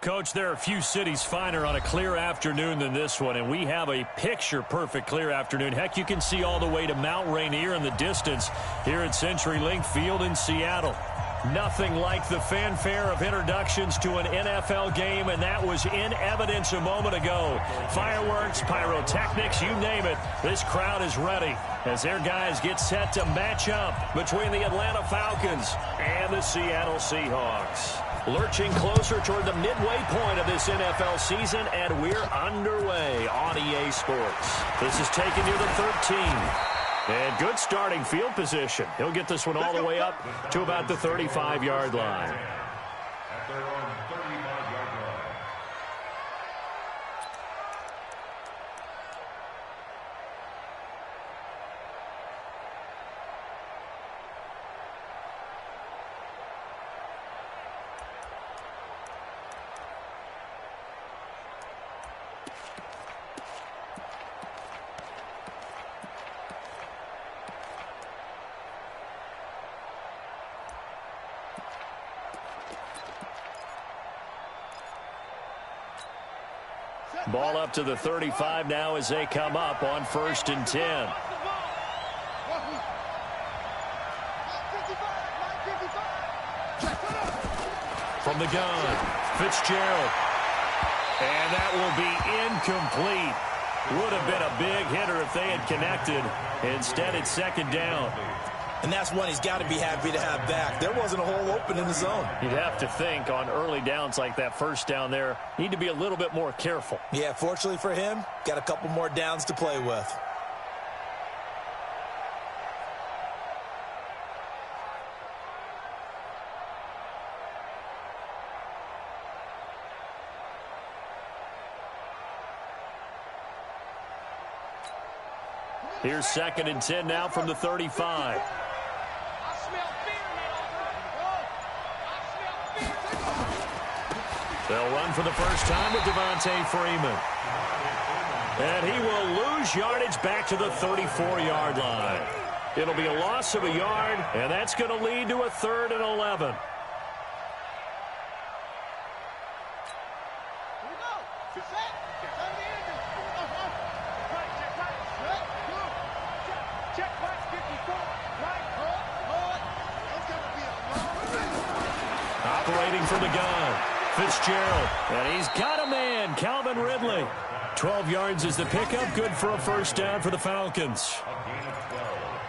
Coach, there are few cities finer on a clear afternoon than this one, and we have a picture-perfect clear afternoon. Heck, you can see all the way to Mount Rainier in the distance here at CenturyLink Field in Seattle. Nothing like the fanfare of introductions to an NFL game, and that was in evidence a moment ago. Fireworks, pyrotechnics, you name it. This crowd is ready as their guys get set to match up between the Atlanta Falcons and the Seattle Seahawks. Lurching closer toward the midway point of this NFL season, and we're underway on EA Sports. This is taken near the 13. And good starting field position. He'll get this one all the way up to about the 35-yard line. Ball up to the 35 now as they come up on 1st and 10. From the gun, Fitzgerald. And that will be incomplete. Would have been a big hitter if they had connected. Instead, it's 2nd down. And that's one he's got to be happy to have back. There wasn't a hole open in the zone. You'd have to think on early downs like that 1st down there, need to be a little bit more careful. Yeah, fortunately for him, got a couple more downs to play with. Here's 2nd and 10 now from the 35. They'll run for the first time with Devontae Freeman. And he will lose yardage back to the 34-yard line. It'll be a loss of a yard, and that's going to lead to a 3rd and 11. Operating from the gun, Fitzgerald. And he's got a man, Calvin Ridley. 12 yards is the pickup, good for a 1st down for the Falcons.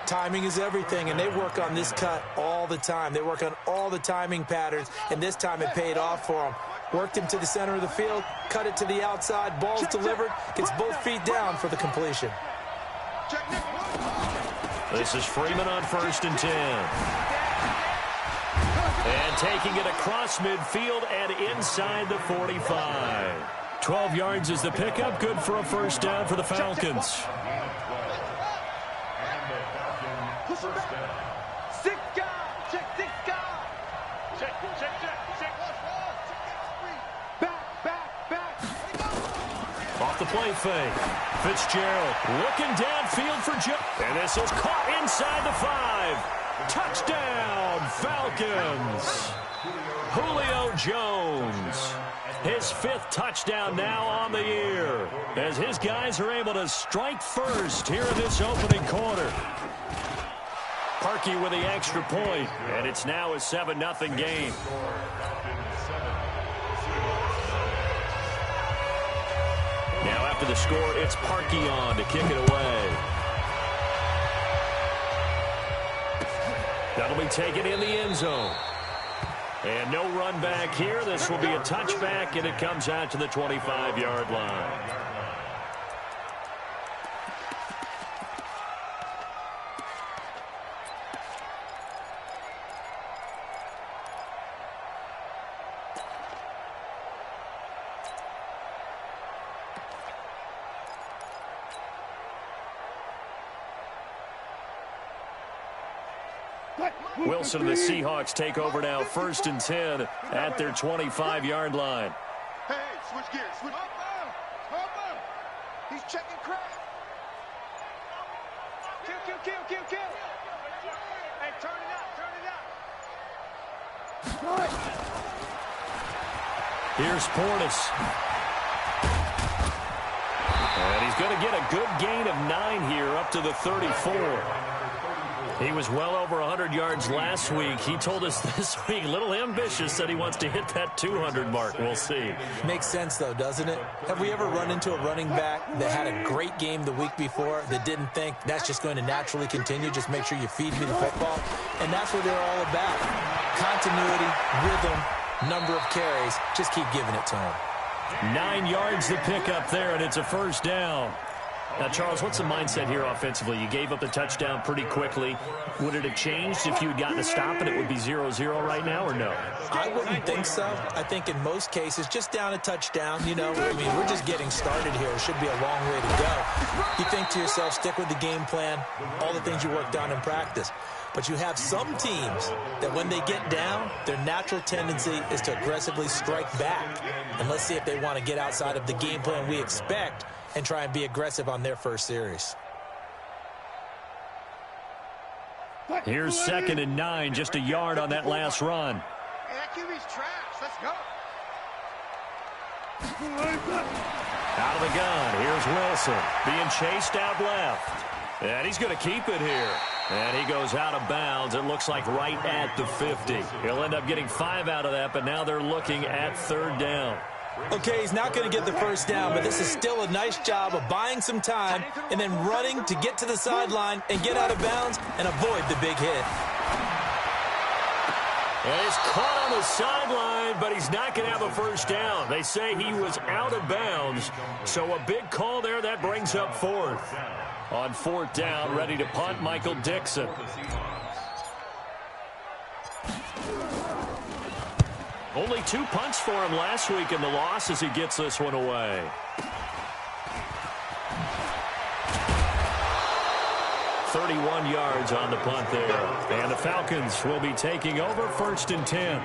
Timing is everything, and they work on this cut all the time. They work on all the timing patterns, and this time it paid off for them. Worked him to the center of the field, cut it to the outside, ball's delivered, gets both feet down for the completion. This is Freeman on 1st and 10. And taking it across midfield and inside the 45. 12 yards is the pickup, good for a 1st down for the Falcons. Off the play fake. Fitzgerald looking downfield for Joe. And this is caught inside the 5. Touchdown, Falcons. Julio Jones. His 5th touchdown now on the year as his guys are able to strike first here in this opening quarter. Parkey with the extra point, and it's now a 7-0 game. Now after the score, it's Parkey on to kick it away. That'll be taken in the end zone. And no run back here. This will be a touchback, and it comes out to the 25-yard line. Wilson and the Seahawks take over now, 1st and 10 at their 25-yard line. Hey, switch gears. Switch. He's checking crack. Kill. Hey, turn it up. Here's Portis. And he's going to get a good gain of 9 here up to the 34. He was well over 100 yards last week. He told us this week, a little ambitious, said he wants to hit that 200 mark. We'll see. Makes sense, though, doesn't it? Have we ever run into a running back that had a great game the week before that didn't think that's just going to naturally continue? Just make sure you feed me the football. And that's what they're all about. Continuity, rhythm, number of carries. Just keep giving it to him. 9 yards to pick up there, and it's a first down. Now, Charles, what's the mindset here offensively? You gave up the touchdown pretty quickly. Would it have changed if you had gotten a stop and it would be 0-0 right now, or no? I wouldn't think so. I think in most cases, just down a touchdown, you know, I mean, we're just getting started here. It should be a long way to go. You think to yourself, stick with the game plan, all the things you worked on in practice. But you have some teams that when they get down, their natural tendency is to aggressively strike back. And let's see if they want to get outside of the game plan we expect and try and be aggressive on their first series. Here's 2nd and 9, just a yard on that last run. Hey, that QB's trash. Let's go. Out of the gun, here's Wilson, being chased out left. And he's going to keep it here. And he goes out of bounds, it looks like right at the 50. He'll end up getting 5 out of that, but now they're looking at 3rd down. Okay, he's not going to get the first down, but this is still a nice job of buying some time and then running to get to the sideline and get out of bounds and avoid the big hit. And he's caught on the sideline, but he's not going to have a first down. They say he was out of bounds, so a big call there. That brings up 4th. On 4th down, ready to punt, Michael Dixon. Only 2 punts for him last week in the loss as he gets this one away. .31 yards on the punt there. And the Falcons will be taking over 1st and 10.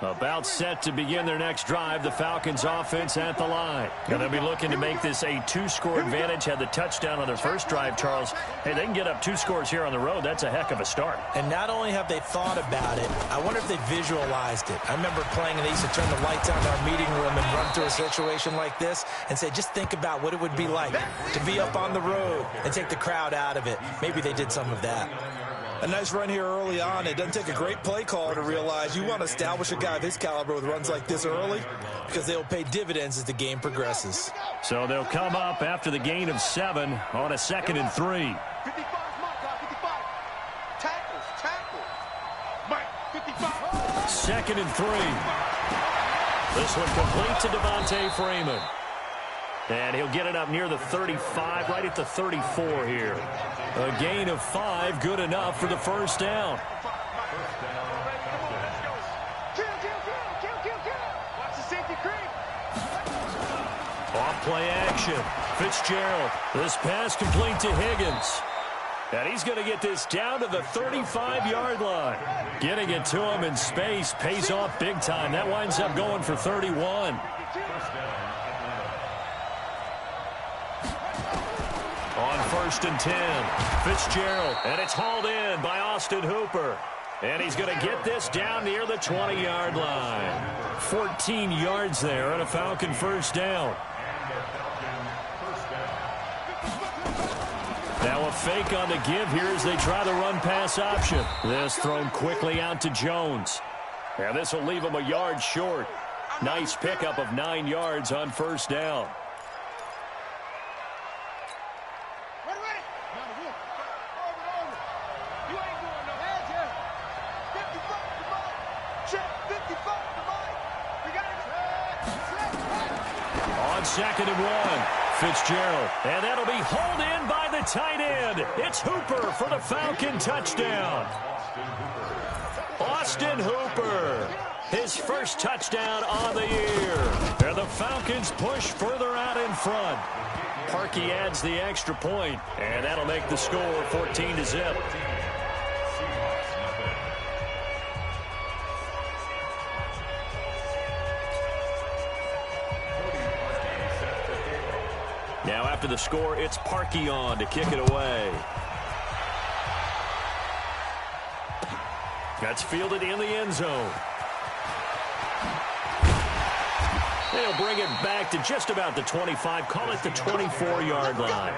About set to begin their next drive, the Falcons offense at the line. And they'll be looking to make this a 2-score advantage. Had the touchdown on their first drive, Charles. Hey, they can get up 2 scores here on the road. That's a heck of a start. And not only have they thought about it, I wonder if they visualized it. I remember playing and they used to turn the lights on in our meeting room and run through a situation like this and say, just think about what it would be like to be up on the road and take the crowd out of it. Maybe they did some of that. A nice run here early on. It doesn't take a great play caller to realize you want to establish a guy of his caliber with runs like this early because they'll pay dividends as the game progresses. So they'll come up after the gain of 7 on a 2nd and 3. 55, Mike, 55. Tackle. Mike, 55. 2nd and 3. This one complete to Devontae Freeman. And he'll get it up near the 35, right at the 34 here. A gain of 5, good enough for the first down. Kill. Watch the safety creep. Off play action. Fitzgerald. This pass complete to Higgins. And he's going to get this down to the 35-yard line. Getting it to him in space pays off big time. That winds up going for 31. On 1st and 10, Fitzgerald, and it's hauled in by Austin Hooper. And he's going to get this down near the 20-yard line. 14 yards there and a Falcon first down. Now a fake on the give here as they try the run-pass option. This thrown quickly out to Jones. And this will leave him a yard short. Nice pickup of 9 yards on first down. On 2nd and 1, Fitzgerald, and that'll be hauled in by the tight end. It's Hooper for the Falcon touchdown. Austin Hooper, his first touchdown on the year. And the Falcons push further out in front. Parkey adds the extra point, and that'll make the score 14-0. Now after the score. It's Parkeon to kick it away. That's fielded in the end zone. They'll bring it back to just about the 25. Call it the 24-yard line.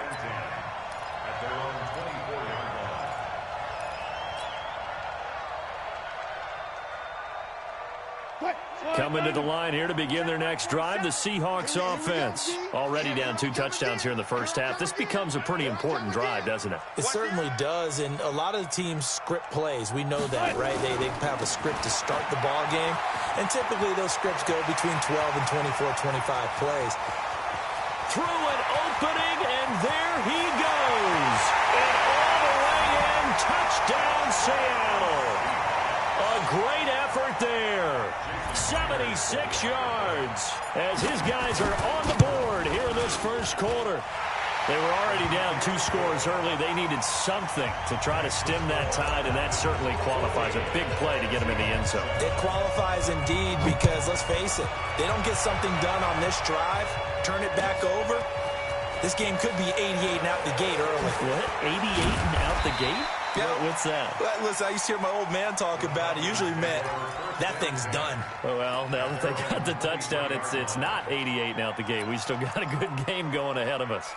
Coming to the line here to begin their next drive, the Seahawks offense. Already down 2 touchdowns here in the first half. This becomes a pretty important drive, doesn't it? It certainly does, and a lot of the teams script plays. We know that, right? They have a script to start the ball game, and typically those scripts go between 12 and 24, 25 plays. Through an opening, and there he goes. And all the way in, touchdown Seattle. A great effort there. 76 yards as his guys are on the board here in this first quarter. They were already down 2 scores early. They needed something to try to stem that tide, and that certainly qualifies. A big play to get them in the end zone. It qualifies indeed because, let's face it, they don't get something done on this drive, turn it back over, this game could be 88 and out the gate early. What? 88 and out the gate? Yeah. What's that? Listen, I used to hear my old man talk about it. Usually meant that thing's done. Well, now that they got the touchdown, it's not 88 and out the gate. We still got a good game going ahead of us.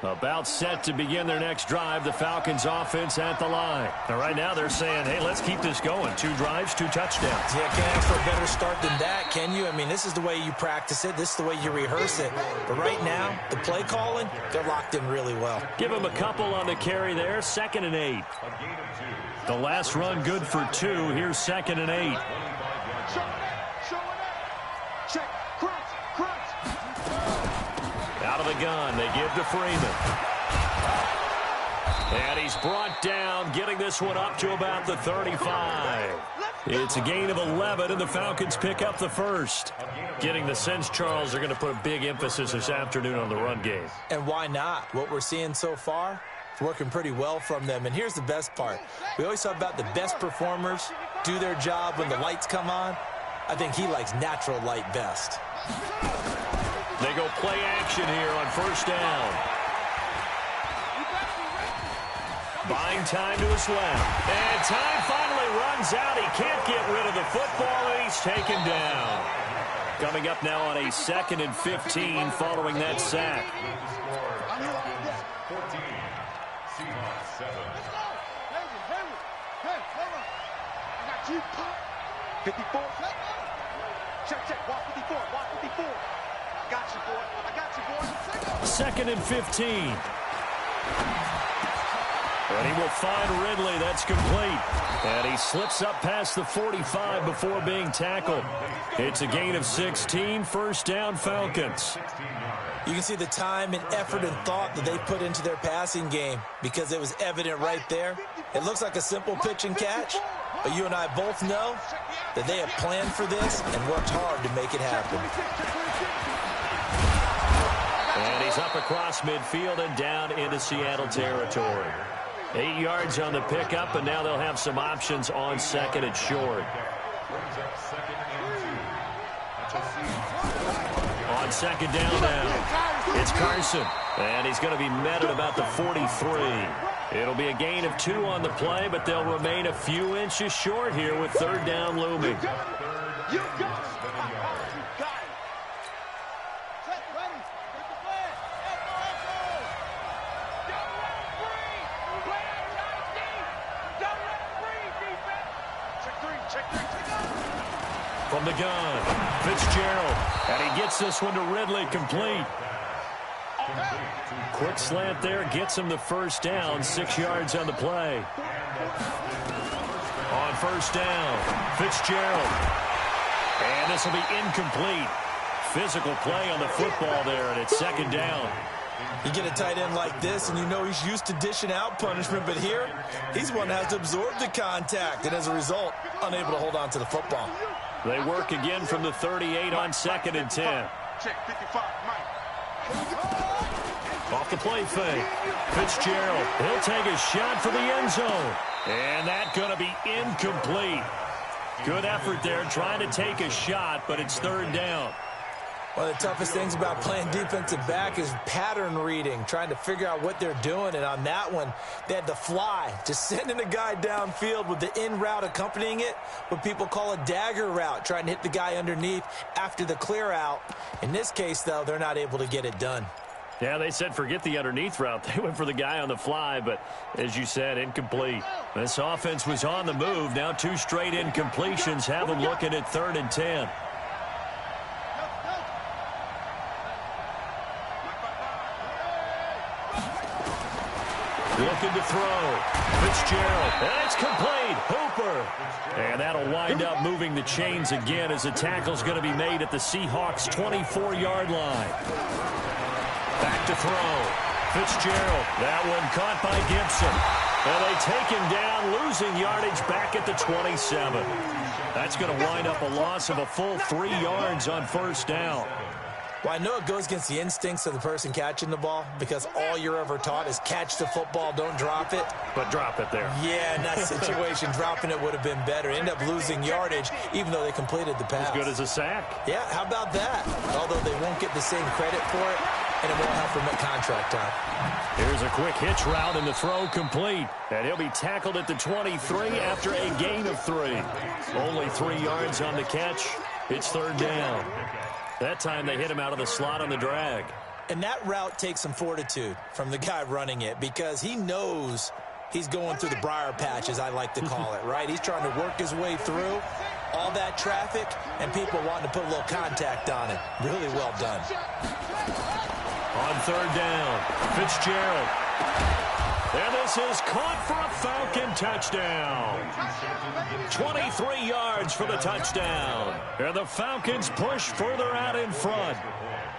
About set to begin their next drive, the Falcons offense at the line. Now, right now they're saying, hey, let's keep this going. 2 drives, 2 touchdowns. Yeah, can't ask for a better start than that, can you? I mean, this is the way you practice it. This is the way you rehearse it. But right now, the play calling, they're locked in really well. Give them a couple on the carry there. 2nd and 8. The last run good for 2. Here's 2nd and 8. Out of the gun, they give to Freeman. And he's brought down, getting this one up to about the 35. It's a gain of 11, and the Falcons pick up the first. Getting the sense, Charles, they're going to put a big emphasis this afternoon on the run game. And why not? What we're seeing so far, it's working pretty well from them. And here's the best part. We always talk about the best performers do their job when the lights come on. I think he likes natural light best. They go play action here on first down. Buying time to his left. And time finally runs out. He can't get rid of the football, and he's taken down. Coming up now on a 2nd and 15 following that sack. 14. Seahawks 7. I got you. 54. Check. Walk 54. Walk 54. I got you, boy. I got you, boy. 2nd and 15. And he will find Ridley. That's complete. And he slips up past the 45 before being tackled. It's a gain of 16. First down, Falcons. You can see the time and effort and thought that they put into their passing game because it was evident right there. It looks like a simple pitch and catch, but you and I both know that they have planned for this and worked hard to make it happen. And he's up across midfield and down into Seattle territory. 8 yards on the pickup, and now they'll have some options on 2nd and short. On 2nd down now, it's Carson. And he's going to be met at about the 43. It'll be a gain of 2 on the play, but they'll remain a few inches short here with 3rd down looming. You got it. From the gun, Fitzgerald, and he gets this one to Ridley, complete. Quick slant there, gets him the first down, 6 yards on the play. On first down, Fitzgerald, and this will be incomplete. Physical play on the football there, and it's 2nd down. You get a tight end like this, and you know he's used to dishing out punishment, but here, he's one that has to absorb the contact, and as a result, unable to hold on to the football. They work again from the 38 on 2nd and 10. Check 55, Mike. Off the play fake. Fitzgerald, he'll take a shot for the end zone. And that's going to be incomplete. Good effort there, trying to take a shot, but it's third down. One of the toughest things about playing defensive back is pattern reading, trying to figure out what they're doing. And on that one, they had to fly, just sending a guy downfield with the in route accompanying it, what people call a dagger route, trying to hit the guy underneath after the clear out. In this case, though, they're not able to get it done. Yeah, they said forget the underneath route. They went for the guy on the fly, but as you said, incomplete. This offense was on the move. Now 2 straight incompletions have them looking at 3rd and 10. Looking to throw. Fitzgerald. And it's complete. Hooper. And that'll wind up moving the chains again as the tackle's going to be made at the Seahawks' 24-yard line. Back to throw. Fitzgerald. That one caught by Gibson. And they take him down, losing yardage back at the 27. That's going to wind up a loss of a full 3 yards on first down. Well, I know it goes against the instincts of the person catching the ball because all you're ever taught is catch the football, don't drop it. But drop it there. Yeah, in that situation, dropping it would have been better. End up losing yardage, even though they completed the pass. As good as a sack. Yeah, how about that? Although they won't get the same credit for it, and it won't help them at contract time. Here's a quick hitch route, and the throw complete. And he'll be tackled at the 23 after a gain of 3. Only 3 yards on the catch. It's third down. That time they hit him out of the slot on the drag. And that route takes some fortitude from the guy running it because he knows he's going through the briar patch, as I like to call it, right? He's trying to work his way through all that traffic and people wanting to put a little contact on it. Really well done. On third down, Fitzgerald. And this is caught for a Falcon touchdown. 23 yards for the touchdown. And the Falcons push further out in front.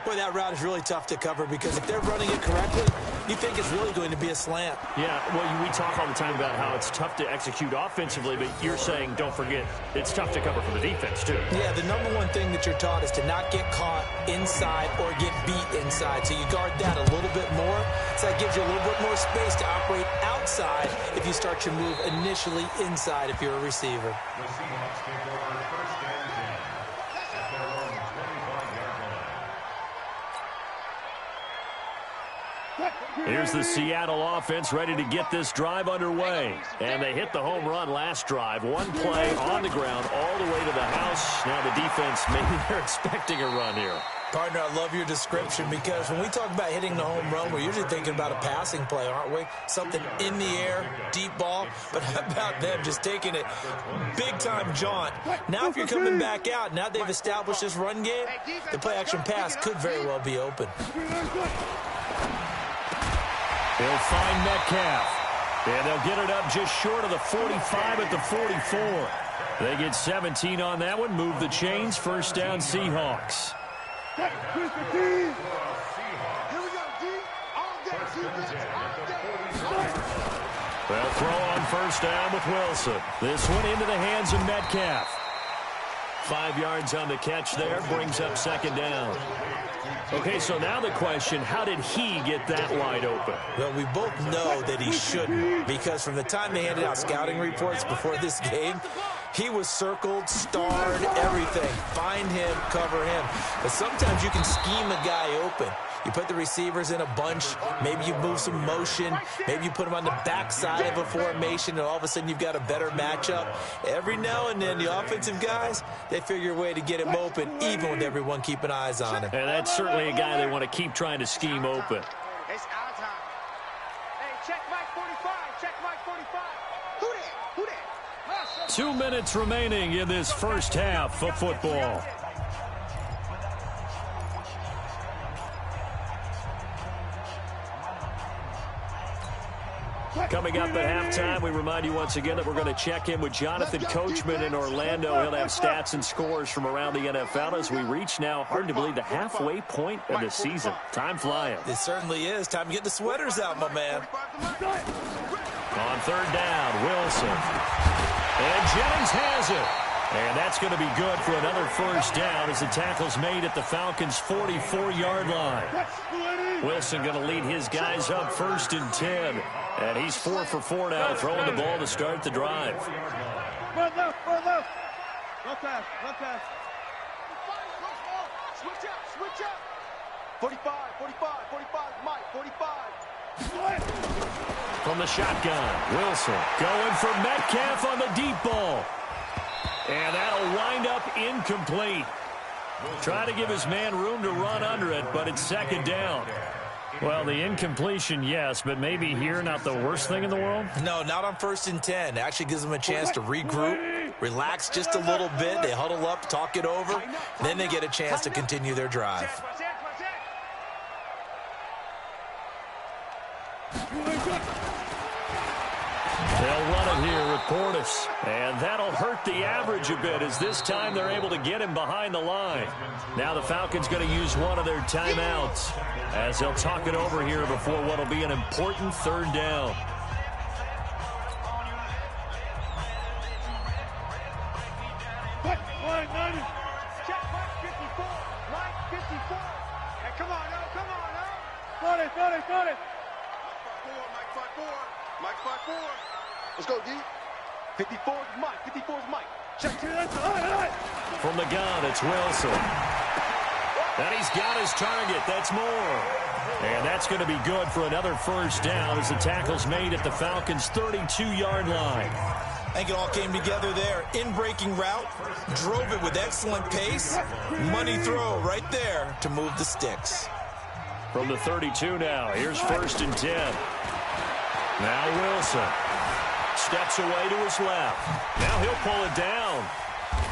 Boy, that route is really tough to cover because if they're running it correctly, you think it's really going to be a slant. Yeah, well, we talk all the time about how it's tough to execute offensively, but you're saying, don't forget, it's tough to cover for the defense, too. Yeah, the number one thing that you're taught is to not get caught inside or get beat inside. So you guard that a little bit more. So that gives you a little bit more space to operate outside if you start your move initially inside if you're a receiver. Here's the Seattle offense ready to get this drive underway. And they hit the home run last drive. One play on the ground all the way to the house. Now the defense, maybe they're expecting a run here. Partner, I love your description because when we talk about hitting the home run, we're usually thinking about a passing play, aren't we? Something in the air, deep ball. But how about them just taking it big-time jaunt? Now if you're coming back out, now they've established this run game, the play-action pass could very well be open. They'll find Metcalf. And they'll get it up just short of the 45 at the 44. They get 17 on that one. Move the chains. First down, Seahawks. They'll throw on first down with Wilson. This one into the hands of Metcalf. 5 yards on the catch there. Brings up second down. Okay, so now the question, how did he get that wide open? Well, we both know that he shouldn't because from the time they handed out scouting reports before this game, he was circled, starred, everything. Find him, cover him. But sometimes you can scheme a guy open. You put the receivers in a bunch. Maybe you move some motion. Maybe you put them on the backside of a formation, and all of a sudden you've got a better matchup. Every now and then, the offensive guys, they figure a way to get him open, even with everyone keeping eyes on him. And that's certainly a guy they want to keep trying to scheme open. It's our time. Hey, check Mike 45. Check Mike 45. Who that? Who that? 2 minutes remaining in this first half of football. Coming up at halftime, we remind you once again that we're going to check in with Jonathan Coachman in Orlando. He'll have stats and scores from around the NFL as we reach now, hard to believe, the halfway point of the season. Time flying. It certainly is. Time to get the sweaters out, my man. On third down, Wilson. And Jennings has it. And that's going to be good for another first down as the tackle's made at the Falcons' 44-yard line. Wilson going to lead his guys up first and 10. And he's 4 for 4 now, throwing the ball to start the drive. Run pass. Switch out. 45, Mike, 45. From the shotgun, Wilson going for Metcalf on the deep ball. And that'll wind up incomplete. Trying to give his man room to run under it, but it's second down. Well, the incompletion, yes, but maybe here not the worst thing in the world? No, not on 1st and 10. It actually gives them a chance to regroup, relax just a little bit. They huddle up, talk it over, and then they get a chance to continue their drive. They'll run it here with Portis, and that'll hurt the average a bit as this time they're able to get him behind the line. Now the Falcons going to use one of their timeouts as they'll talk it over here before what will be an important third down. Got it. Mike 5-4. Let's go, D. 54 is Mike. 54 is Mike. Check to that. From the gun, it's Wilson. And he's got his target. That's more. And that's going to be good for another first down as the tackle's made at the Falcons' 32-yard line. I think it all came together there. In-breaking route, drove it with excellent pace. Money throw right there to move the sticks. From the 32 now, here's 1st and 10. Now Wilson steps away to his left. Now he'll pull it down.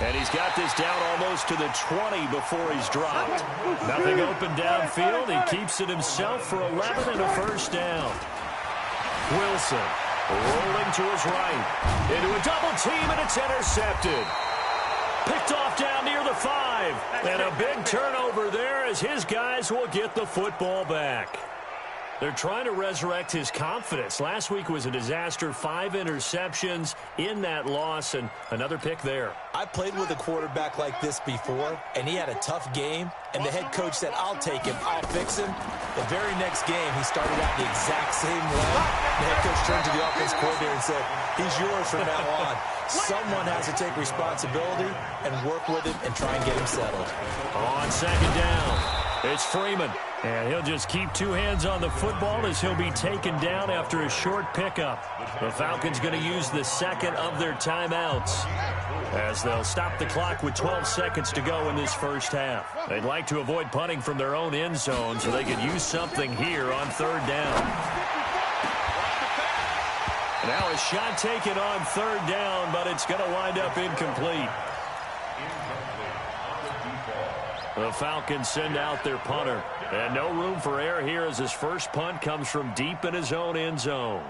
And he's got this down almost to the 20 before he's dropped. Nothing open downfield. He keeps it himself for 11 and a first down. Wilson rolling to his right. Into a double team, and it's intercepted. Picked off down near the 5. And a big turnover there as his guys will get the football back. They're trying to resurrect his confidence. Last week was a disaster. 5 interceptions in that loss, and another pick there. I played with a quarterback like this before, and he had a tough game, and the head coach said, I'll take him, I'll fix him. The very next game, he started out the exact same way. The head coach turned to the offense coordinator and said, he's yours from now on. Someone has to take responsibility and work with him and try and get him settled. On second down, it's Freeman. And he'll just keep 2 hands on the football as he'll be taken down after a short pickup. The Falcons going to use the second of their timeouts as they'll stop the clock with 12 seconds to go in this first half. They'd like to avoid punting from their own end zone so they could use something here on 3rd down. Now a shot taken on 3rd down, but it's going to wind up incomplete. The Falcons send out their punter. And no room for error here as his first punt comes from deep in his own end zone.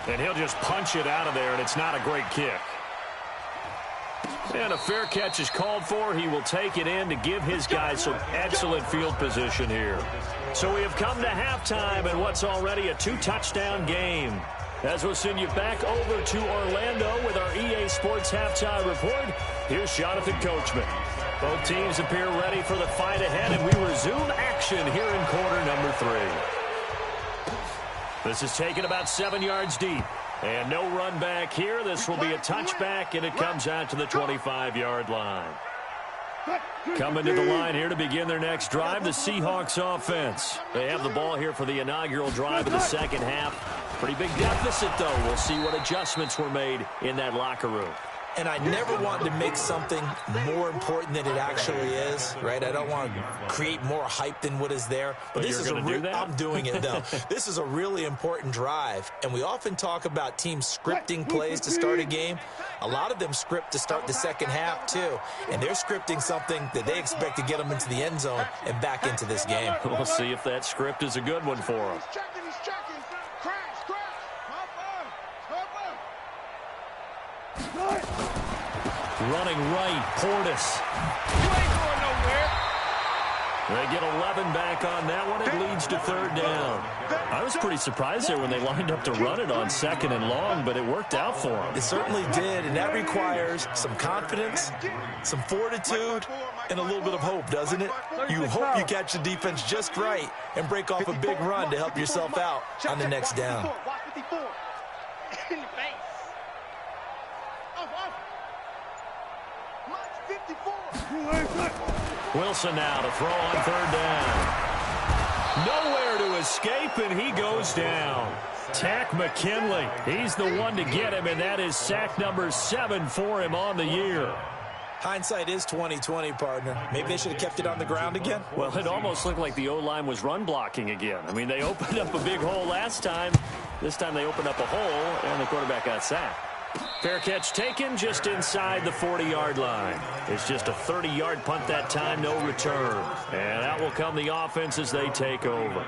And he'll just punch it out of there, and it's not a great kick. And a fair catch is called for. He will take it in to give his guys some excellent field position here. So we have come to halftime in what's already a 2-touchdown game. As we'll send you back over to Orlando with our EA Sports Halftime Report, here's Jonathan Coachman. Both teams appear ready for the fight ahead, and we resume action here in quarter number 3. This is taken about 7 yards deep. And no run back here. This will be a touchback, and it comes out to the 25-yard line. Coming to the line here to begin their next drive, the Seahawks offense. They have the ball here for the inaugural drive of the second half. Pretty big deficit, though. We'll see what adjustments were made in that locker room. And I never want to make something more important than it actually is, right? I don't want to create more hype than what is there. But this is I'm doing it, though. This is a really important drive. And we often talk about teams scripting plays to start a game. A lot of them script to start the second half, too. And they're scripting something that they expect to get them into the end zone and back into this game. We'll see if that script is a good one for them. He's checking. Crash. Running right, Portis. You ain't going nowhere. They get 11 back on that one. It leads to 3rd down. I was pretty surprised there when they lined up to run it on 2nd and long, but it worked out for them. It certainly did, and that requires some confidence, some fortitude, and a little bit of hope, doesn't it? You hope you catch the defense just right and break off a big run to help yourself out on the next down. Wilson now to throw on third down. Nowhere to escape, and he goes down. Tack McKinley, he's the one to get him, and that is sack number 7 for him on the year. Hindsight is 20/20, partner. Maybe they should have kept it on the ground again. Well, it almost looked like the O-line was run blocking again. I mean, they opened up a big hole last time. This time they opened up a hole, and the quarterback got sacked. Fair catch taken just inside the 40-yard line. It's just a 30-yard punt that time, no return. And out will come the offense as they take over.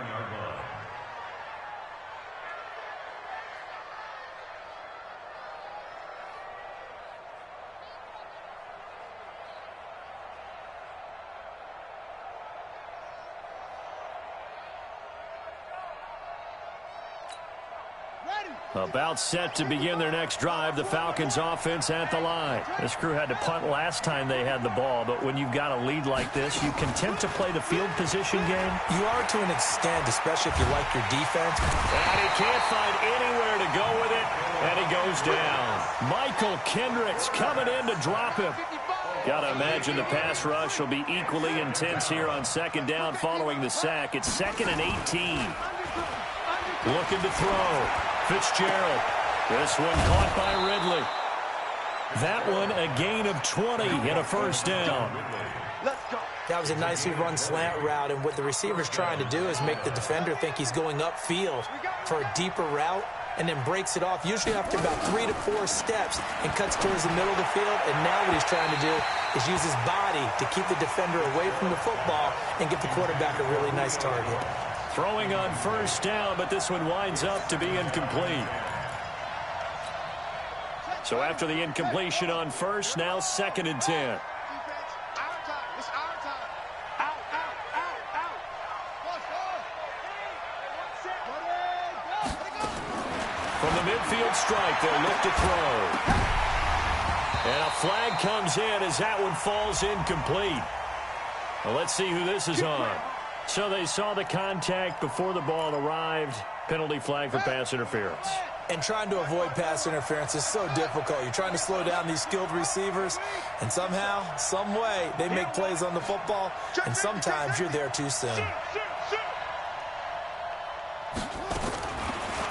About set to begin their next drive, the Falcons offense at the line. This crew had to punt last time they had the ball, but when you've got a lead like this, you content to play the field position game? You are to an extent, especially if you like your defense. And he can't find anywhere to go with it, and he goes down. Michael Kendricks coming in to drop him. Got to imagine the pass rush will be equally intense here on second down following the sack. It's 2nd and 18. Looking to throw. Fitzgerald. This one caught by Ridley. That one a gain of 20 and a first down. That was a nicely run slant route, and what the receiver's trying to do is make the defender think he's going upfield for a deeper route and then breaks it off, usually after about 3 to 4 steps, and cuts towards the middle of the field. And now what he's trying to do is use his body to keep the defender away from the football and give the quarterback a really nice target. Throwing on first down, but this one winds up to be incomplete. So after the incompletion on first, now 2nd and 10. From the midfield strike, they'll look to throw. And a flag comes in as that one falls incomplete. Well, let's see who this is on. So they saw the contact before the ball arrived. Penalty flag for pass interference. And trying to avoid pass interference is so difficult. You're trying to slow down these skilled receivers, and somehow, some way, they make plays on the football, and sometimes you're there too soon.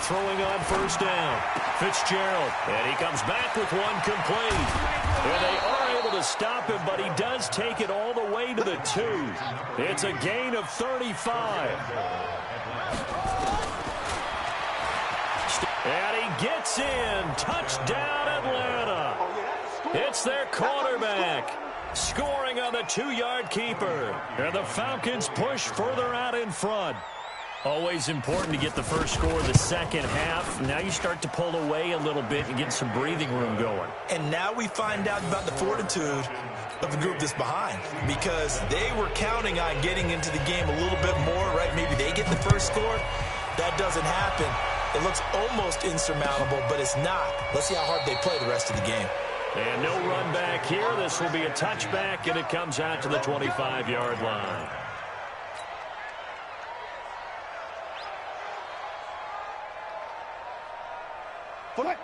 Throwing on first down. Fitzgerald. And he comes back with one complete. And they are able to stop him, but he does take it all the way to the 2. It's a gain of 35. And he gets in. Touchdown, Atlanta. It's their quarterback scoring on the 2-yard keeper. And the Falcons push further out in front. Always important to get the first score of the second half. Now you start to pull away a little bit and get some breathing room going. And now we find out about the fortitude of the group that's behind, because they were counting on getting into the game a little bit more, right? Maybe they get the first score. That doesn't happen. It looks almost insurmountable, but it's not. Let's see how hard they play the rest of the game. And no run back here. This will be a touchback, and it comes out to the 25-yard line.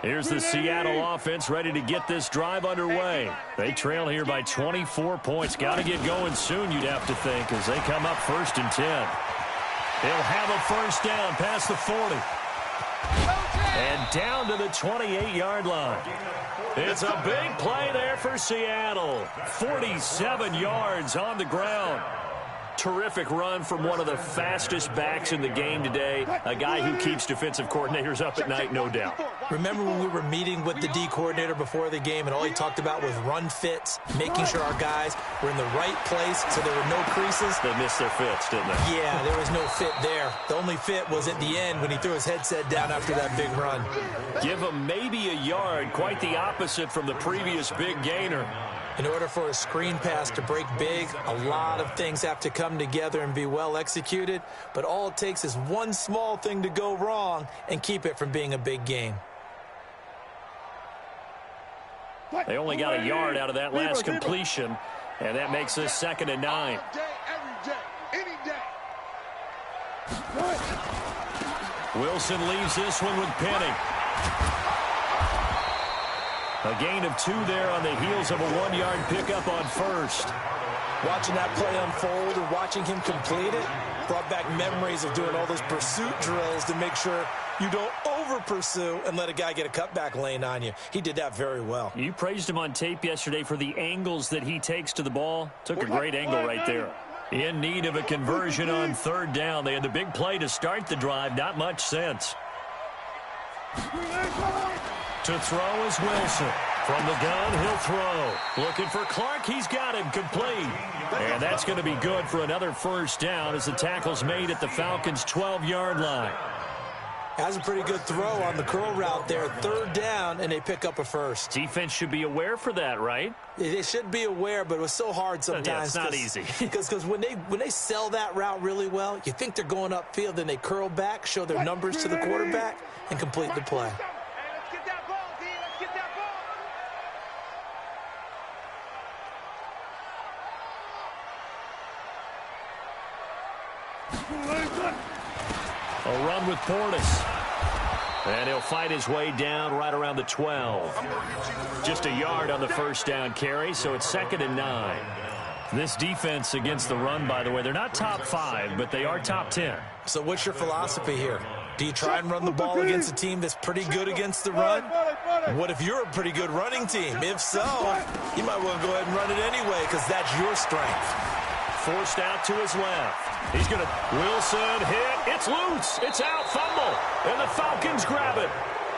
Here's the Seattle offense ready to get this drive underway. They trail here by 24 points. Got to get going soon, you'd have to think, as they come up 1st and 10. They'll have a first down past the 40. And down to the 28-yard line. It's a big play there for Seattle. 47 yards on the ground. Terrific run from one of the fastest backs in the game today. A guy who keeps defensive coordinators up at night, no doubt. Remember when we were meeting with the D coordinator before the game, and all he talked about was run fits, making sure our guys were in the right place so there were no creases? They missed their fits, didn't they? Yeah, there was no fit there. The only fit was at the end when he threw his headset down after that big run. Give him maybe a yard, quite the opposite from the previous big gainer. In order for a screen pass to break big, a lot of things have to come together and be well executed, but all it takes is one small thing to go wrong and keep it from being a big game. They only got a yard out of that last completion, and that makes this 2nd and 9. Wilson leaves this one with Penning. A gain of 2 there on the heels of a 1-yard pickup on first. Watching that play unfold and watching him complete it brought back memories of doing all those pursuit drills to make sure you don't over-pursue and let a guy get a cutback lane on you. He did that very well. You praised him on tape yesterday for the angles that he takes to the ball. Took a great angle right there. In need of a conversion on third down. They had the big play to start the drive. Not much sense. To throw is Wilson. From the gun, he'll throw. Looking for Clark. He's got him complete. And that's going to be good for another first down as the tackle's made at the Falcons' 12-yard line. Has a pretty good throw on the curl route there. Third down, and they pick up a first. Defense should be aware for that, right? They should be aware, but it was so hard sometimes. Yeah, it's not easy. Because when they sell that route really well, you think they're going upfield, then they curl back, show their numbers to the quarterback, and complete the play. A run with Portis. And he'll fight his way down right around the 12. Just a yard on the first down carry, so it's 2nd and 9. This defense against the run, by the way, they're not top 5, but they are top 10. So what's your philosophy here? Do you try and run the ball against a team that's pretty good against the run? What if you're a pretty good running team? If so, you might want to go ahead and run it anyway because that's your strength. Forced out to his left. He's going to, Wilson hit, it's loose, it's out, fumble, and the Falcons grab it.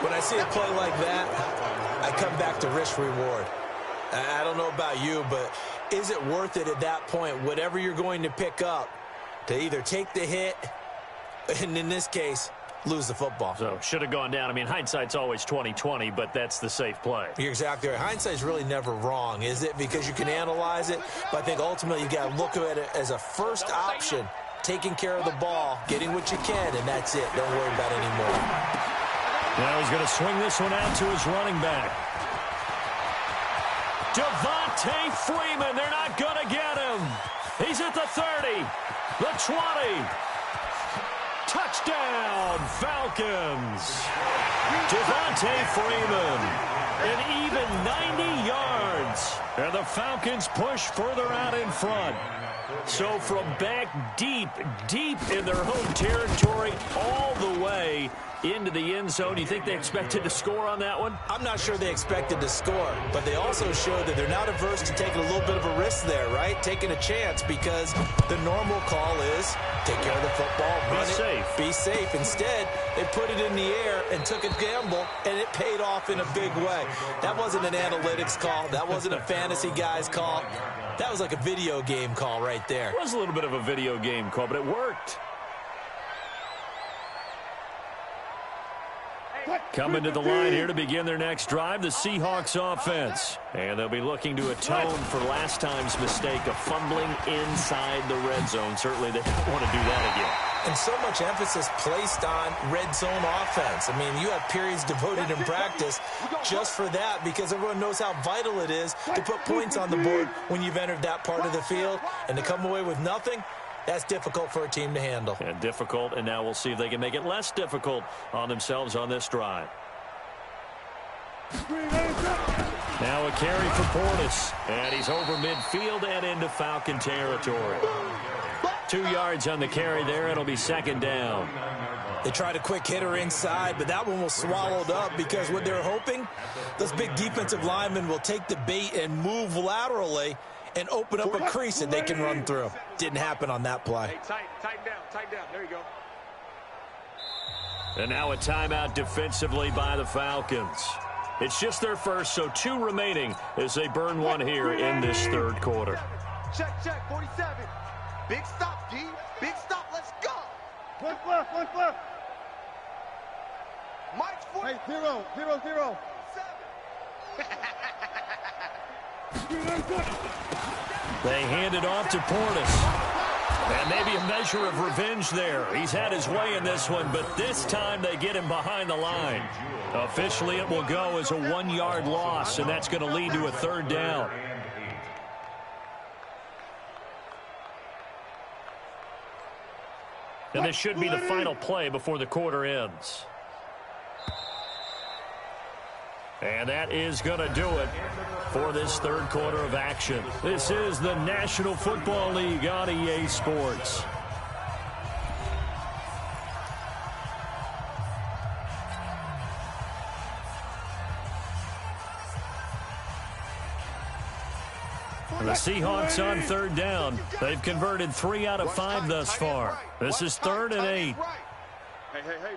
When I see a play like that, I come back to risk reward. I don't know about you, but is it worth it at that point, whatever you're going to pick up, to either take the hit, and in this case, lose the football? So, should have gone down. I mean, hindsight's always 20/20, but that's the safe play. You're exactly right. Hindsight's really never wrong, is it? Because you can analyze it, but I think ultimately you got to look at it as a first option, taking care of the ball, getting what you can, and that's it. Don't worry about it anymore. Now he's going to swing this one out to his running back. Devontae Freeman, they're not going to get him. He's at the 30, the 20. Touchdown, Falcons. Devontae Freeman, an even 90 yards. And the Falcons push further out in front. So from back deep in their home territory, all the way into the end zone. You think they expected to score on that one? I'm not sure they expected to score, but they also showed that they're not averse to taking a little bit of a risk there, right? Taking a chance, because the normal call is take care of the football, run it, be safe. Instead, they put it in the air and took a gamble, and it paid off in a big way. That wasn't an analytics call. That wasn't a fantasy guy's call. That was like a video game call right there. It was a little bit of a video game call, but it worked. Coming to the line here to begin their next drive, the Seahawks offense. And they'll be looking to atone for last time's mistake of fumbling inside the red zone. Certainly they don't want to do that again. And so much emphasis placed on red zone offense. I mean, you have periods devoted in practice just for that, because everyone knows how vital it is to put points on the board when you've entered that part of the field. And to come away with nothing, that's difficult for a team to handle. And difficult, and now we'll see if they can make it less difficult on themselves on this drive. Now a carry for Portis, and he's over midfield and into Falcon territory. 2 yards on the carry there. It'll be 2nd down. They tried a quick hitter inside, but that one was swallowed up, because what they're hoping, those big defensive linemen will take the bait and move laterally and open up a crease that they can run through. Didn't happen on that play. Hey, tighten down. There you go. And now a timeout defensively by the Falcons. It's just their first, so 2 remaining as they burn one here in this third quarter. Check, 47. Big stop, D. Big stop, let's go. One left. Mike's 40. Hey, 0. They hand it off to Portis. And maybe a measure of revenge there. He's had his way in this one, but this time they get him behind the line. Officially, it will go as a 1-yard loss, and that's going to lead to a 3rd down. And this should be the final play before the quarter ends. And that is going to do it for this third quarter of action. This is the National Football League on EA Sports. The Seahawks on third down. They've converted 3 out of 5 thus far. This is 3rd and 8. Hey,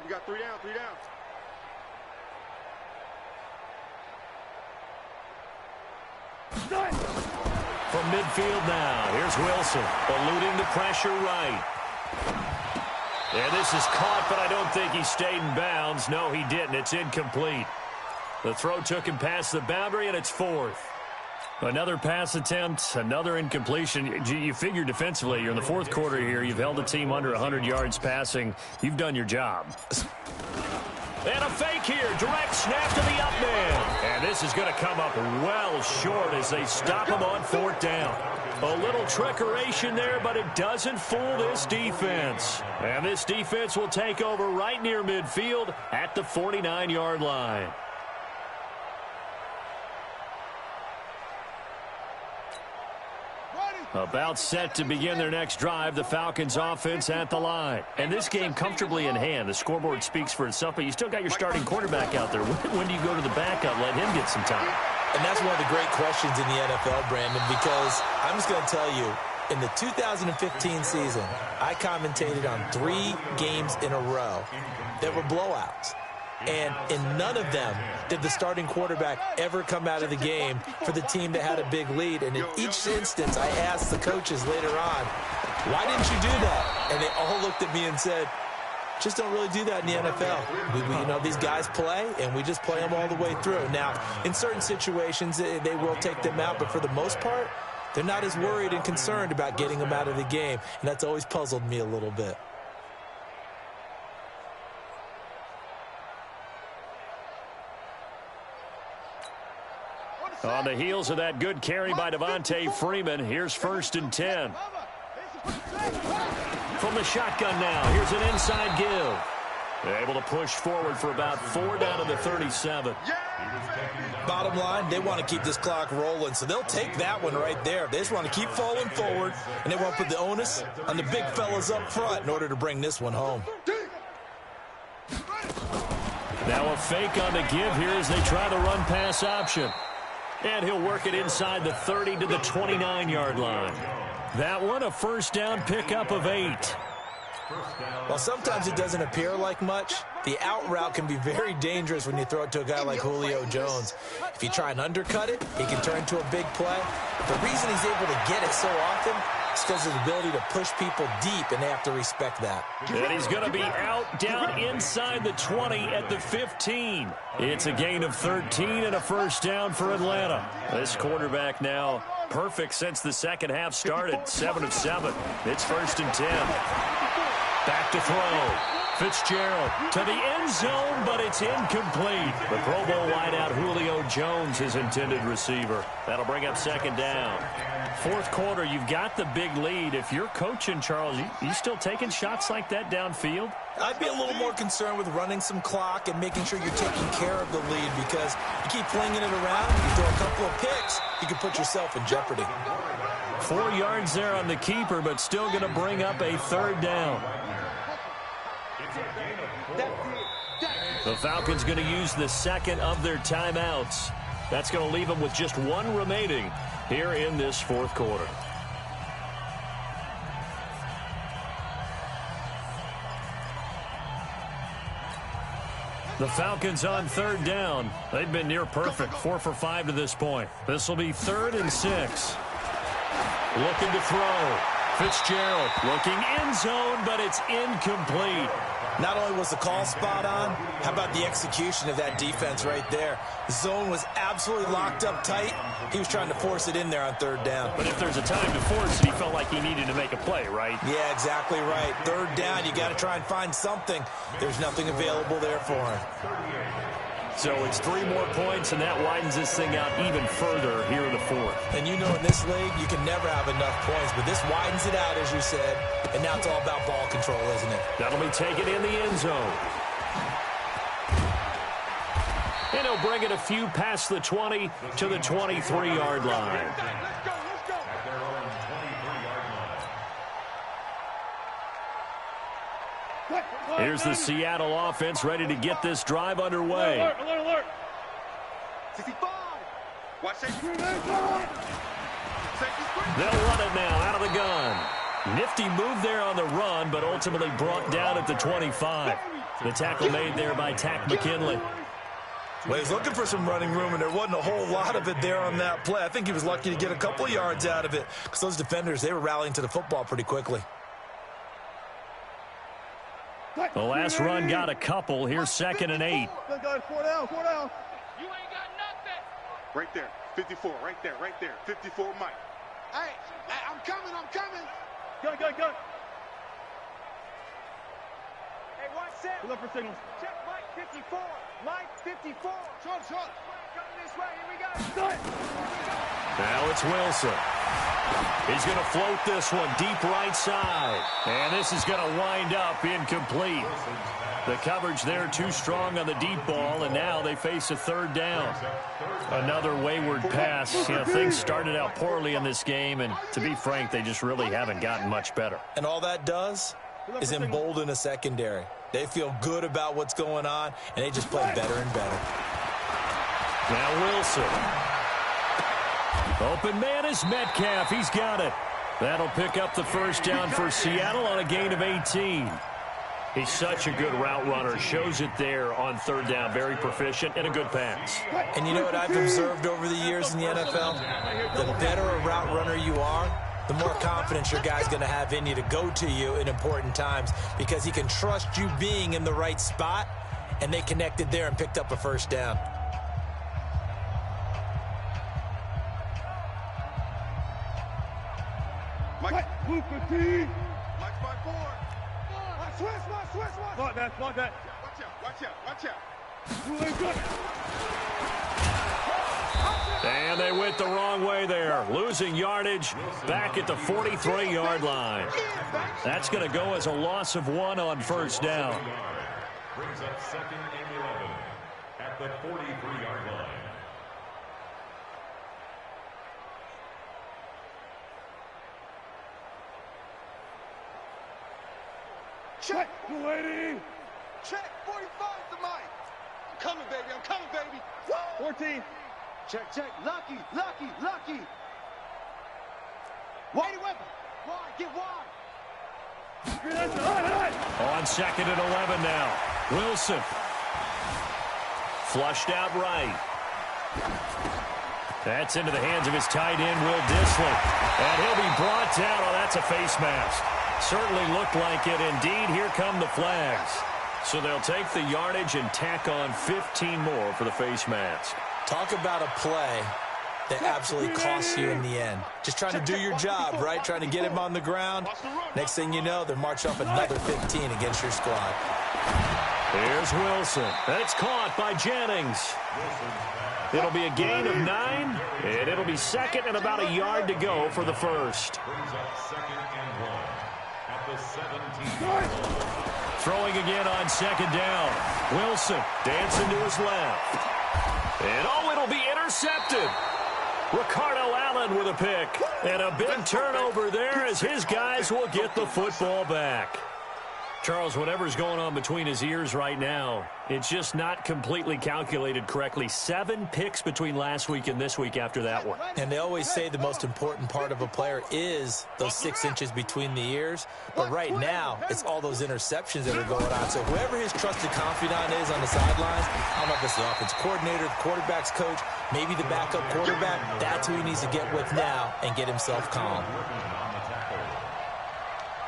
we got 3 down, 3 down. From midfield now, here's Wilson, eluding the pressure right. And this is caught, but I don't think he stayed in bounds. No, he didn't. It's incomplete. The throw took him past the boundary, and it's 4th. Another pass attempt, another incompletion. You figure defensively, you're in the 4th quarter here. You've held a team under 100 yards passing. You've done your job. And a fake here. Direct snap to the up man. And this is going to come up well short as they stop him on 4th down. A little trickeration there, but it doesn't fool this defense. And this defense will take over right near midfield at the 49-yard line. About set to begin their next drive, the Falcons offense at the line. And this game comfortably in hand. The scoreboard speaks for itself, but you still got your starting quarterback out there. When do you go to the backup, let him get some time? And that's one of the great questions in the NFL, Brandon, because I'm just going to tell you, in the 2015 season, I commentated on 3 games in a row that were blowouts. And in none of them did the starting quarterback ever come out of the game for the team that had a big lead. And in each instance, I asked the coaches later on, why didn't you do that? And they all looked at me and said, just don't really do that in the NFL. You know, these guys play, and we just play them all the way through. Now, in certain situations, they will take them out, but for the most part, they're not as worried and concerned about getting them out of the game. And that's always puzzled me a little bit. On the heels of that good carry by Devontae Freeman, here's 1st and 10. From the shotgun now, here's an inside give. Able to push forward for about 4 down to the 37. Bottom line, they want to keep this clock rolling, so they'll take that one right there. They just want to keep falling forward, and they want to put the onus on the big fellas up front in order to bring this one home. Now a fake on the give here as they try the run-pass option. And he'll work it inside the 30 to the 29-yard line. That one, a 1st down pickup of 8. While sometimes it doesn't appear like much, the out route can be very dangerous when you throw it to a guy like Julio Jones. If you try and undercut it, he can turn into a big play. But the reason he's able to get it so often is because of the ability to push people deep, and they have to respect that. And he's going to be out down inside the 20 at the 15. It's a gain of 13 and a 1st down for Atlanta. This quarterback now perfect since the second half started. 7 of 7. It's 1st and 10. Back to throw. Fitzgerald to the end zone, but it's incomplete. The Pro Bowl wideout Julio Jones, his intended receiver. That'll bring up 2nd down. 4th quarter, you've got the big lead. If you're coaching, Charles, you still taking shots like that downfield? I'd be a little more concerned with running some clock and making sure you're taking care of the lead, because you keep flinging it around, you throw a couple of picks, you can put yourself in jeopardy. 4 yards there on the keeper, but still going to bring up a 3rd down. The Falcons going to use the 2nd of their timeouts. That's going to leave them with just 1 remaining here in this 4th quarter. The Falcons on 3rd down. They've been near perfect, 4 for 5 to this point. This will be 3rd and 6. Looking to throw. Fitzgerald looking end zone, but it's incomplete. Not only was the call spot on, how about the execution of that defense right there? The zone was absolutely locked up tight. He was trying to force it in there on 3rd down. But if there's a time to force it, he felt like he needed to make a play, right? Yeah, exactly right. 3rd down, you got to try and find something. There's nothing available there for him. So it's 3 more points, and that widens this thing out even further here in the 4th. And you know in this league, you can never have enough points, but this widens it out, as you said, and now it's all about ball control, isn't it? That'll be taken in the end zone. And they'll bring it a few past the 20 to the 23-yard line. Let's go. Here's the Seattle offense ready to get this drive underway. Alert. 65. Watch that. They'll run it now out of the gun. Nifty move there on the run, but ultimately brought down at the 25. The tackle made there by Tack McKinley. Well, he's looking for some running room, and there wasn't a whole lot of it there on that play. I think he was lucky to get a couple of yards out of it because those defenders, they were rallying to the football pretty quickly. The last run got a couple. Here's 2nd and 8. Good guys, 4 down. You ain't got nothing. Right there. 54. Right there. 54, Mike. Hey, I'm coming. Good. Hey, watch that. Look for signals. Check Mike 54. Mike 54. Short. Coming this way. Here we go. Now it's Wilson. He's going to float this one deep right side. And this is going to wind up incomplete. The coverage there too strong on the deep ball, and now they face a 3rd down. Another wayward pass. You know, things started out poorly in this game, and to be frank, they just really haven't gotten much better. And all that does is embolden a secondary. They feel good about what's going on, and they just play better and better. Now Wilson. Open man is Metcalf. He's got it. That'll pick up the 1st down for Seattle on a gain of 18. He's such a good route runner. Shows it there on 3rd down. Very proficient and a good pass. And you know what I've observed over the years in the NFL? The better a route runner you are, the more confidence your guy's going to have in you to go to you in important times because he can trust you being in the right spot, and they connected there and picked up a 1st down. Mike. Move 15. Mike's by 4. Switch. Spot that. Watch out. And they went the wrong way there. Losing yardage back at the 43-yard line. That's going to go as a loss of 1 on 1st down. Brings up 2nd and 11 at the 43-yard line. Check. 280. Check. 45 to Mike. I'm coming, baby. 14. Check. Lucky. Wide weapon. Wide. Get wide. On 2nd and 11 now. Wilson. Flushed out right. That's into the hands of his tight end, Will Dissly. And he'll be brought down. Oh, that's a face mask. Certainly looked like it. Indeed, here come the flags. So they'll take the yardage and tack on 15 more for the face mask. Talk about a play that absolutely costs you in the end. Just trying to do your job, right? Trying to get him on the ground. Next thing you know, they're marching off another 15 against your squad. Here's Wilson. That's caught by Jennings. It'll be a gain of 9, and it'll be 2nd and about a yard to go for the 1st. Brings up 2nd and 1 at the 17. Throwing again on 2nd down. Wilson dancing to his left. And it'll be intercepted. Ricardo Allen with a pick. And a big turnover there as his guys will get the football back. Charles, whatever's going on between his ears right now, it's just not completely calculated correctly. 7 picks between last week and this week after that one. And they always say the most important part of a player is those 6 inches between the ears. But right now, it's all those interceptions that are going on. So whoever his trusted confidant is on the sidelines, I don't know if it's the offense coordinator, the quarterback's coach, maybe the backup quarterback, that's who he needs to get with now and get himself calm.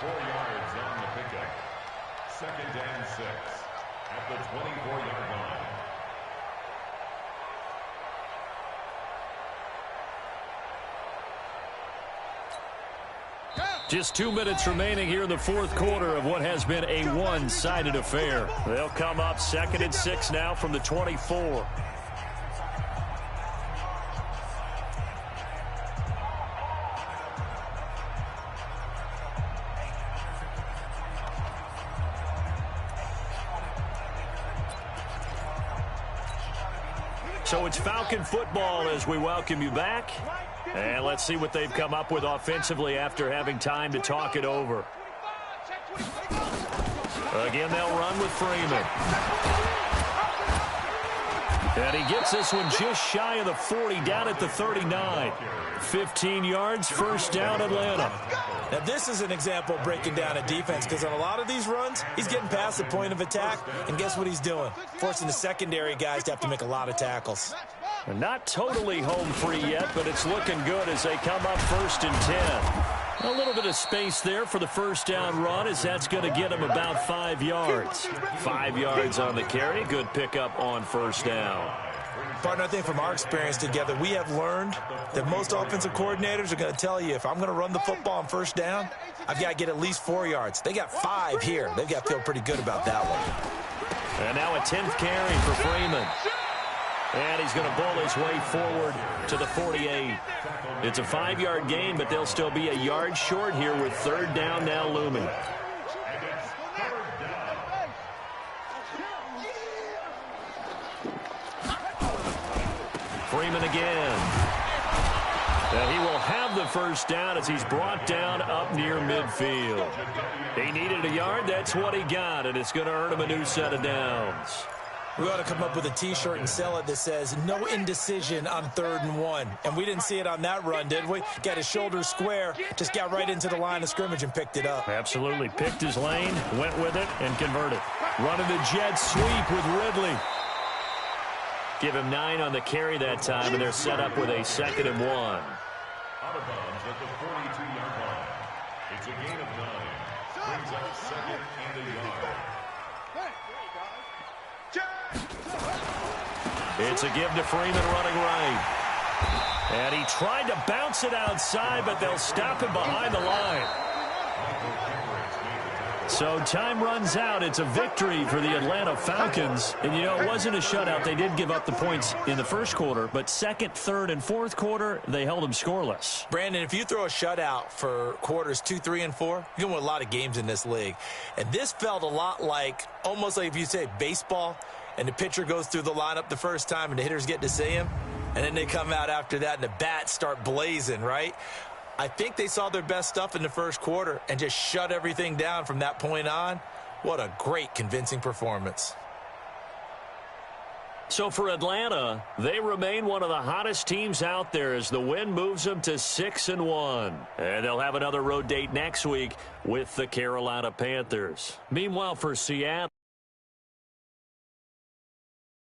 4 yards on the pickup. 2nd and 6 at the 24-yard line. Just 2 minutes remaining here in the 4th quarter of what has been a one-sided affair. They'll come up 2nd and 6 now from the 24. So it's Falcon football as we welcome you back. And let's see what they've come up with offensively after having time to talk it over. Again, they'll run with Freeman. And he gets this one just shy of the 40, down at the 39. 15 yards, first down, Atlanta. Now, this is an example of breaking down a defense, because on a lot of these runs, he's getting past the point of attack, and guess what he's doing? Forcing the secondary guys to have to make a lot of tackles. And not totally home free yet, but it's looking good as they come up 1st and 10. A little bit of space there for the first down run, as that's going to get him about 5 yards. 5 yards on the carry. Good pickup on first down. Partner, I think from our experience together, we have learned that most offensive coordinators are going to tell you, if I'm going to run the football on first down, I've got to get at least 4 yards. They got 5 here. They've got to feel pretty good about that one. And now a 10th carry for Freeman. And he's going to bull his way forward to the 48. It's a 5-yard gain, but they'll still be a yard short here with 3rd down now looming. Freeman again. And he will have the first down as he's brought down up near midfield. He needed a yard. That's what he got, and it's going to earn him a new set of downs. We ought to come up with a T-shirt and sell it that says, no indecision on 3rd and 1. And we didn't see it on that run, did we? Got his shoulders square, just got right into the line of scrimmage and picked it up. Absolutely. Picked his lane, went with it, and converted. Running the jet sweep with Ridley. Give him 9 on the carry that time, and they're set up with a 2nd and 1. Out of bounds at the 42-yard line. It's a gain of 9. Brings up 2nd and a yard. It's a give to Freeman running right. And he tried to bounce it outside, but they'll stop him behind the line. So time runs out. It's a victory for the Atlanta Falcons. And, you know, it wasn't a shutout. They did give up the points in the first quarter, but 2nd, 3rd, and 4th quarter, they held them scoreless. Brandon, if you throw a shutout for quarters 2, 3, and 4, you're going to win a lot of games in this league. And this felt a lot like, almost like if you say baseball, and the pitcher goes through the lineup the first time and the hitters get to see him, and then they come out after that and the bats start blazing, right? I think they saw their best stuff in the first quarter and just shut everything down from that point on. What a great, convincing performance. So for Atlanta, they remain one of the hottest teams out there as the win moves them to 6 and 1. And they'll have another road date next week with the Carolina Panthers. Meanwhile, for Seattle,